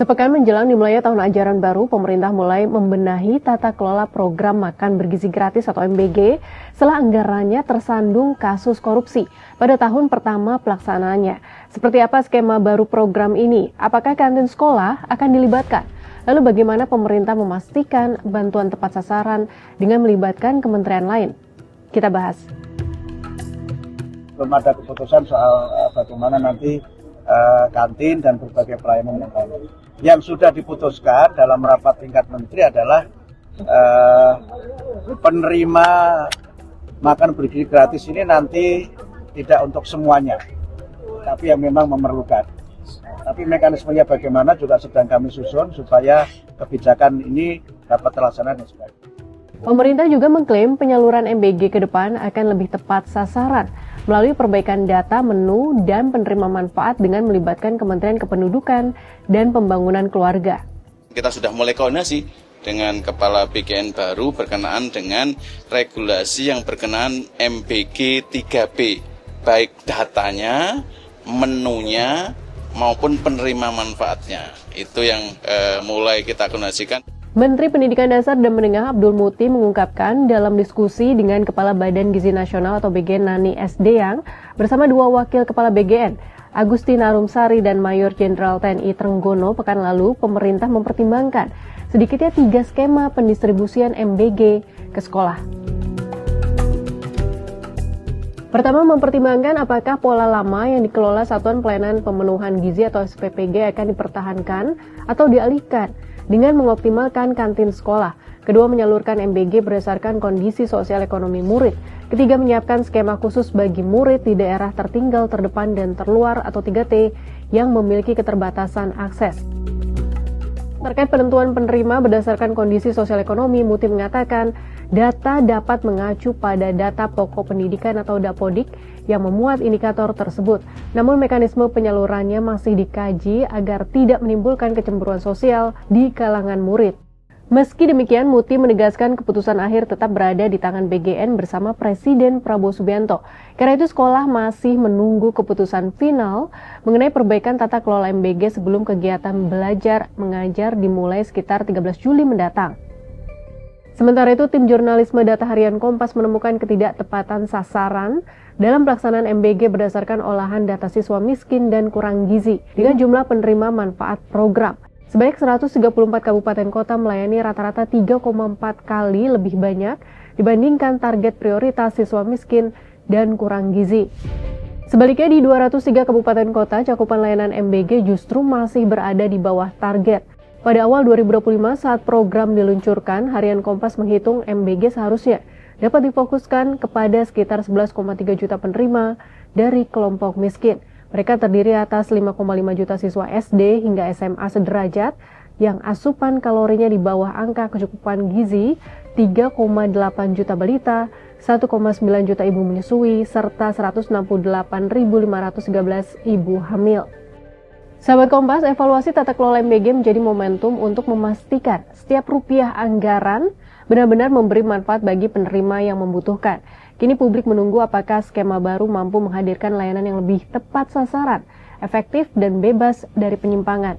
Sepekan menjelang dimulainya tahun ajaran baru, pemerintah mulai membenahi tata kelola program makan bergizi gratis atau MBG setelah anggarannya tersandung kasus korupsi pada tahun pertama pelaksanaannya. Seperti apa skema baru program ini? Apakah kantin sekolah akan dilibatkan? Lalu bagaimana pemerintah memastikan bantuan tepat sasaran dengan melibatkan kementerian lain? Kita bahas. Belum ada keputusan soal bagaimana nanti kantin dan berbagai pelayanan yang lain. Yang sudah diputuskan dalam rapat tingkat menteri adalah penerima makan bergizi gratis ini nanti tidak untuk semuanya, tapi yang memang memerlukan. Tapi mekanismenya bagaimana juga sedang kami susun supaya kebijakan ini dapat terlaksana dengan baik. Pemerintah juga mengklaim penyaluran MBG ke depan akan lebih tepat sasaran melalui perbaikan data menu dan penerima manfaat dengan melibatkan Kementerian Kependudukan dan Pembangunan Keluarga. Kita sudah mulai koordinasi dengan Kepala BKN baru berkenaan dengan regulasi yang berkenaan MBG 3B, baik datanya, menunya, maupun penerima manfaatnya. Itu yang mulai kita koordinasikan. Menteri Pendidikan Dasar dan Menengah Abdul Muti mengungkapkan dalam diskusi dengan Kepala Badan Gizi Nasional atau BGN Nani S. Deyang bersama dua wakil Kepala BGN, Agustin Arumsari dan Mayor Jenderal TNI Trenggono pekan lalu, pemerintah mempertimbangkan sedikitnya 3 skema pendistribusian MBG ke sekolah. Pertama, mempertimbangkan apakah pola lama yang dikelola Satuan Pelayanan Pemenuhan Gizi atau SPPG akan dipertahankan atau dialihkan dengan mengoptimalkan kantin sekolah. Kedua, menyalurkan MBG berdasarkan kondisi sosial ekonomi murid. Ketiga, menyiapkan skema khusus bagi murid di daerah tertinggal, terdepan, dan terluar atau 3T yang memiliki keterbatasan akses. Terkait penentuan penerima berdasarkan kondisi sosial ekonomi, Muti mengatakan data dapat mengacu pada data pokok pendidikan atau Dapodik yang memuat indikator tersebut. Namun mekanisme penyalurannya masih dikaji agar tidak menimbulkan kecemburuan sosial di kalangan murid. Meski demikian, Muti menegaskan keputusan akhir tetap berada di tangan BGN bersama Presiden Prabowo Subianto. Karena itu sekolah masih menunggu keputusan final mengenai perbaikan tata kelola MBG sebelum kegiatan belajar mengajar dimulai sekitar 13 Juli mendatang. Sementara itu, tim jurnalisme Data Harian Kompas menemukan ketidaktepatan sasaran dalam pelaksanaan MBG berdasarkan olahan data siswa miskin dan kurang gizi dengan jumlah penerima manfaat program. Sebanyak 134 kabupaten kota melayani rata-rata 3,4 kali lebih banyak dibandingkan target prioritas siswa miskin dan kurang gizi. Sebaliknya di 203 kabupaten kota, cakupan layanan MBG justru masih berada di bawah target. Pada awal 2025 saat program diluncurkan, Harian Kompas menghitung MBG seharusnya dapat difokuskan kepada sekitar 11,3 juta penerima dari kelompok miskin. Mereka terdiri atas 5,5 juta siswa SD hingga SMA sederajat yang asupan kalorinya di bawah angka kecukupan gizi, 3,8 juta balita, 1,9 juta ibu menyusui, serta 168.513 ibu hamil. Sahabat Kompas, evaluasi tata kelola MBG menjadi momentum untuk memastikan setiap rupiah anggaran benar-benar memberi manfaat bagi penerima yang membutuhkan. Kini publik menunggu apakah skema baru mampu menghadirkan layanan yang lebih tepat sasaran, efektif dan bebas dari penyimpangan.